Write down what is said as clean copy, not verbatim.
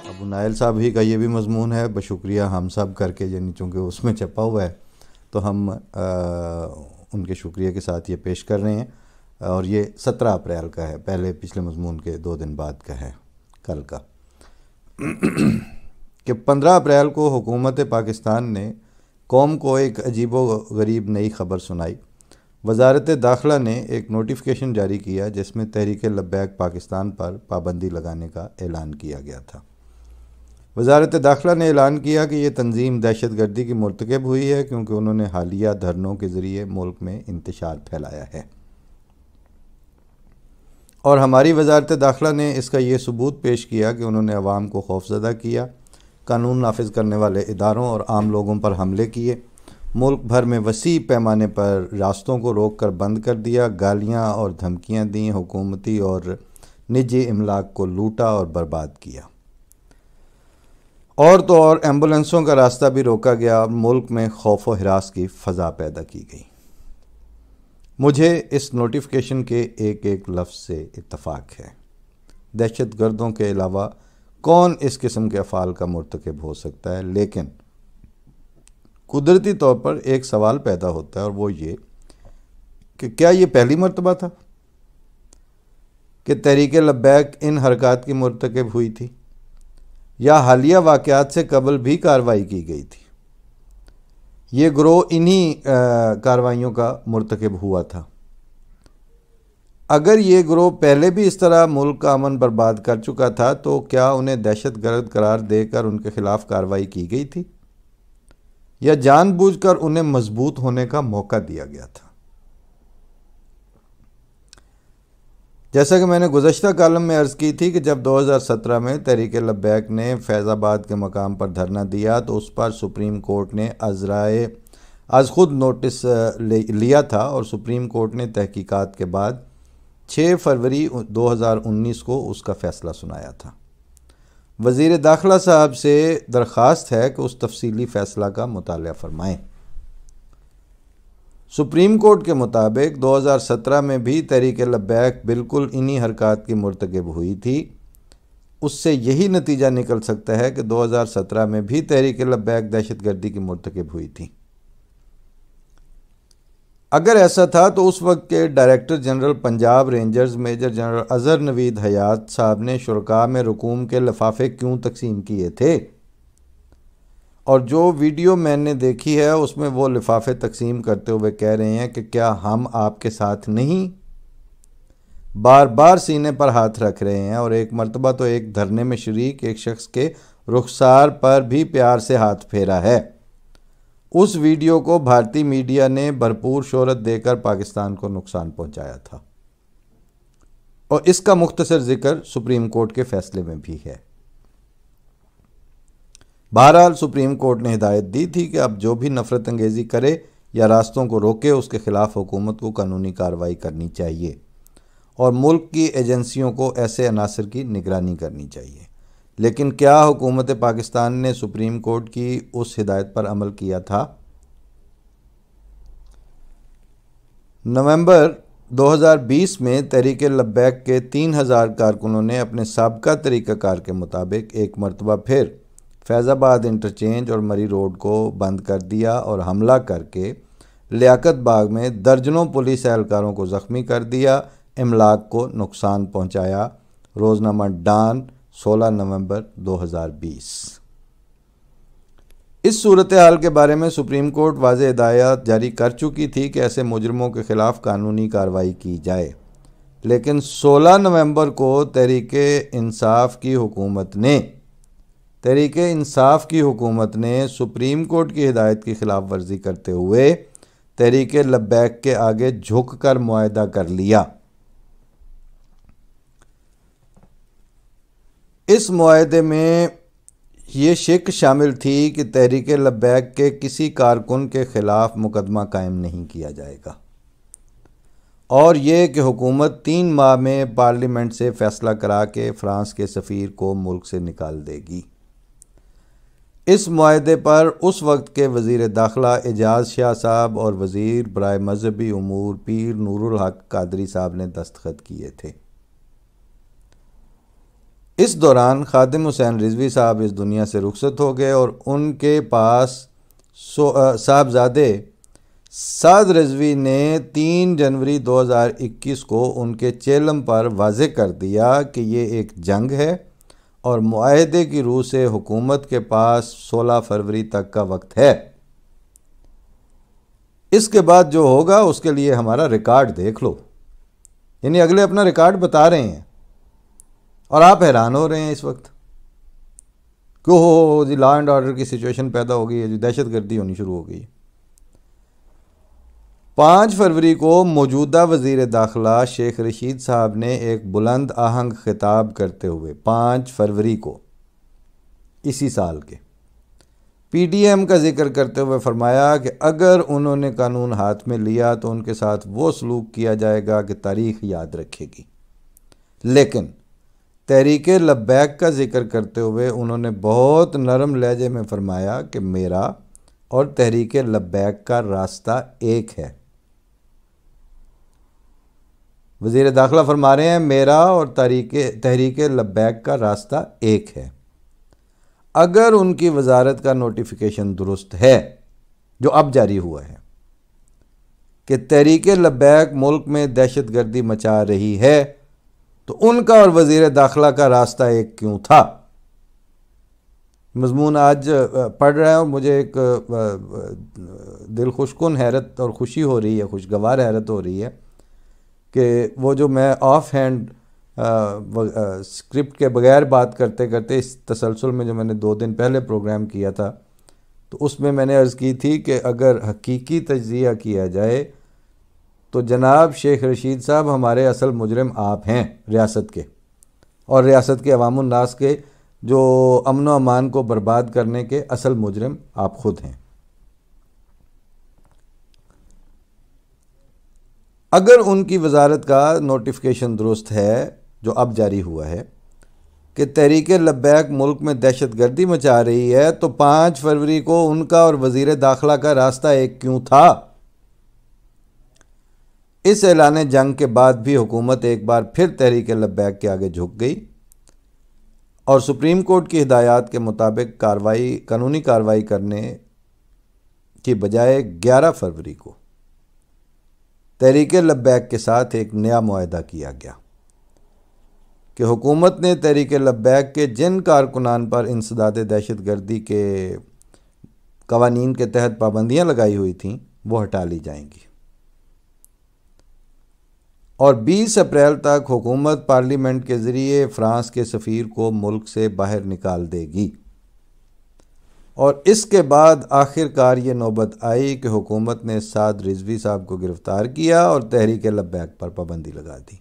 ابو Nile صاحب ہی کا یہ بھی مضمون ہے، بشکریہ ہم سب کر کے، یعنی چونکہ اس میں چھپا ہوا ہے تو ہم ان کے شکریہ کے ساتھ یہ پیش کر رہے ہیں، اور یہ 17 اپریل کا ہے، پچھلے مضمون کے 2 دن بعد کا ہے، کل کا، کہ 15 اپریل کو حکومت پاکستان نے قوم کو ایک عجیب و غریب نئی خبر سنائی۔ وزارت داخلہ نے ایک نوٹیفیکیشن جاری کیا جس میں تحریک لبیک پاکستان پر پابندی لگانے کا اعلان کیا گیا تھا۔ وزارت داخلہ نے اعلان کیا کہ یہ تنظیم دہشت گردی کی مرتکب ہوئی ہے کیونکہ انہوں نے حالیہ دھرنوں کے ذریعے ملک میں انتشار پھیلایا ہے، اور ہماری وزارت داخلہ نے اس کا یہ ثبوت پیش کیا کہ انہوں نے عوام کو خوفزدہ کیا، قانون نافذ کرنے والے اداروں اور عام لوگوں پر حملے کیے، ملک بھر میں وسیع پیمانے پر راستوں کو روک کر بند کر دیا، گالیاں اور دھمکیاں دیں، حکومتی اور نجی املاک کو لوٹا اور برباد کیا، اور تو اور ایمبولینسوں کا راستہ بھی روکا گیا، اور ملک میں خوف و ہراس کی فضا پیدا کی گئی۔ مجھے اس نوٹیفیکیشن کے ایک ایک لفظ سے اتفاق ہے۔ دہشت گردوں کے علاوہ کون اس قسم کے افعال کا مرتکب ہو سکتا ہے؟ لیکن قدرتی طور پر ایک سوال پیدا ہوتا ہے، اور وہ یہ کہ کیا یہ پہلی مرتبہ تھا کہ تحریک لبیک ان حرکات کی مرتکب ہوئی تھی، یا حالیہ واقعات سے قبل بھی کارروائی کی گئی تھی؟ یہ گروہ انہی کارروائیوں کا مرتکب ہوا تھا۔ اگر یہ گروہ پہلے بھی اس طرح ملک کا امن برباد کر چکا تھا تو کیا انہیں دہشت گرد قرار دے کر ان کے خلاف کارروائی کی گئی تھی، یا جان بوجھ کر انہیں مضبوط ہونے کا موقع دیا گیا تھا؟ جیسا کہ میں نے گزشتہ کالم میں عرض کی تھی کہ جب 2017 میں تحریک لبیک نے فیض آباد کے مقام پر دھرنا دیا تو اس پر سپریم کورٹ نے از خود نوٹس لیا تھا، اور سپریم کورٹ نے تحقیقات کے بعد 6 فروری 2019 کو اس کا فیصلہ سنایا تھا۔ وزیر داخلہ صاحب سے درخواست ہے کہ اس تفصیلی فیصلہ کا مطالعہ فرمائیں۔ سپریم کورٹ کے مطابق 2017 میں بھی تحریک لبیک بالکل انہی حرکات کی مرتکب ہوئی تھی۔ اس سے یہی نتیجہ نکل سکتا ہے کہ 2017 میں بھی تحریک لبیک دہشت گردی کی مرتکب ہوئی تھی۔ اگر ایسا تھا تو اس وقت کے director general Punjab Rangers major general Azhar Naveed Hayat صاحب نے شرکاء میں رقوم کے لفافے کیوں تقسیم کیے تھے؟ اور جو ویڈیو میں نے دیکھی ہے اس میں وہ لفافے تقسیم کرتے ہوئے کہہ رہے ہیں کہ کیا ہم آپ کے ساتھ نہیں؟ بار بار سینے پر ہاتھ رکھ رہے ہیں، اور ایک مرتبہ تو ایک دھرنے میں شریک ایک شخص کے رخسار پر بھی پیار سے ہاتھ پھیرا ہے۔ اس ویڈیو کو بھارتی میڈیا نے بھرپور شہرت دے کر پاکستان کو نقصان پہنچایا تھا، اور اس کا مختصر ذکر سپریم کورٹ کے فیصلے میں بھی ہے۔ بہرحال سپریم کورٹ نے ہدایت دی تھی کہ اب جو بھی نفرت انگیزی کرے یا راستوں کو روکے اس کے خلاف حکومت کو قانونی کارروائی کرنی چاہیے، اور ملک کی ایجنسیوں کو ایسے عناصر کی نگرانی کرنی چاہیے۔ لیکن کیا حکومت پاکستان نے سپریم کورٹ کی اس ہدایت پر عمل کیا تھا؟ نومبر 2020 میں تحریک لبیک کے 3000 کارکنوں نے اپنے سابقہ طریقہ کار کے مطابق ایک مرتبہ پھر فیض آباد انٹرچینج اور مری روڈ کو بند کر دیا اور حملہ کر کے لیاقت باغ میں درجنوں پولیس اہلکاروں کو زخمی کر دیا، املاک کو نقصان پہنچایا۔ روزنامہ ڈان 16 نومبر 2020۔ اس صورتحال کے بارے میں سپریم کورٹ واضح ہدایات جاری کر چکی تھی کہ ایسے مجرموں کے خلاف قانونی کارروائی کی جائے، لیکن 16 نومبر کو تحریک انصاف کی حکومت نے سپریم کورٹ کی ہدایت کی خلاف ورزی کرتے ہوئے تحریک لبیک کے آگے جھک کر معاہدہ کر لیا۔ اس معاہدے میں یہ شک شامل تھی کہ تحریک لبیک کے کسی کارکن کے خلاف مقدمہ قائم نہیں کیا جائے گا، اور یہ کہ حکومت 3 ماہ میں پارلیمنٹ سے فیصلہ کرا کے فرانس کے سفیر کو ملک سے نکال دے گی۔ اس معاہدے پر اس وقت کے وزیر داخلہ اعجاز شاہ صاحب اور وزیر برائے مذہبی امور پیر نور الحق قادری صاحب نے دستخط کیے تھے۔ اس دوران خادم حسین رضوی صاحب اس دنیا سے رخصت ہو گئے اور ان کے پاس صاحبزادے سعد رضوی نے 3 جنوری 2021 کو ان کے چیلم پر واضح کر دیا کہ یہ ایک جنگ ہے اور معاہدے کی روح سے حکومت کے پاس 16 فروری تک کا وقت ہے۔ اس کے بعد جو ہوگا اس کے لیے ہمارا ریکارڈ دیکھ لو۔ یعنی اگلے اپنا ریکارڈ بتا رہے ہیں اور آپ حیران ہو رہے ہیں اس وقت کہ ہو جی لا اینڈ آرڈر کی سچویشن پیدا ہو گئی ہے، جی دہشت گردی ہونی شروع ہو گئی۔ 5 فروری کو موجودہ وزیر داخلہ شیخ رشید صاحب نے ایک بلند آہنگ خطاب کرتے ہوئے 5 فروری کو اسی سال کے پی ڈی ایم کا ذکر کرتے ہوئے فرمایا کہ اگر انہوں نے قانون ہاتھ میں لیا تو ان کے ساتھ وہ سلوک کیا جائے گا کہ تاریخ یاد رکھے گی۔ لیکن تحریک لبیک کا ذکر کرتے ہوئے انہوں نے بہت نرم لہجے میں فرمایا کہ میرا اور تحریک لبیک کا راستہ ایک ہے۔ وزیر داخلہ فرما رہے ہیں میرا اور تحریک لبیک کا راستہ ایک ہے۔ اگر ان کی وزارت کا نوٹیفیکیشن درست ہے جو اب جاری ہوا ہے کہ تحریک لبیک ملک میں دہشت گردی مچا رہی ہے تو ان کا اور وزیر داخلہ کا راستہ ایک کیوں تھا؟ مضمون آج پڑھ رہا ہے اور مجھے ایک دل خوشکن حیرت اور خوشی ہو رہی ہے، خوشگوار حیرت ہو رہی ہے کہ وہ جو میں آف ہینڈ اسکرپٹ کے بغیر بات کرتے کرتے اس تسلسل میں جو میں نے 2 دن پہلے پروگرام کیا تھا تو اس میں نے عرض کی تھی کہ اگر حقیقی تجزیہ کیا جائے تو جناب شیخ رشید صاحب ہمارے اصل مجرم آپ ہیں ریاست کے، اور ریاست کے عوام الناس کے جو امن و امان کو برباد کرنے کے اصل مجرم آپ خود ہیں۔ اگر ان کی وزارت کا نوٹیفیکیشن درست ہے جو اب جاری ہوا ہے کہ تحریک لبیک ملک میں دہشت گردی مچا رہی ہے تو 5 فروری کو ان کا اور وزیر داخلہ کا راستہ ایک کیوں تھا؟ اس اعلان جنگ کے بعد بھی حکومت ایک بار پھر تحریک لبیک کے آگے جھک گئی اور سپریم کورٹ کی ہدایات کے مطابق قانونی کارروائی کرنے کی بجائے 11 فروری کو تحریک لبیک کے ساتھ ایک نیا معاہدہ کیا گیا کہ حکومت نے تحریک لبیک کے جن کارکنان پر انسداد دہشت گردی کے قوانین کے تحت پابندیاں لگائی ہوئی تھیں وہ ہٹا لی جائیں گی، اور 20 اپریل تک حکومت پارلیمنٹ کے ذریعے فرانس کے سفیر کو ملک سے باہر نکال دے گی۔ اور اس کے بعد آخر کار یہ نوبت آئی کہ حکومت نے سعد رضوی صاحب کو گرفتار کیا اور تحریک لبیک پر پابندی لگا دی۔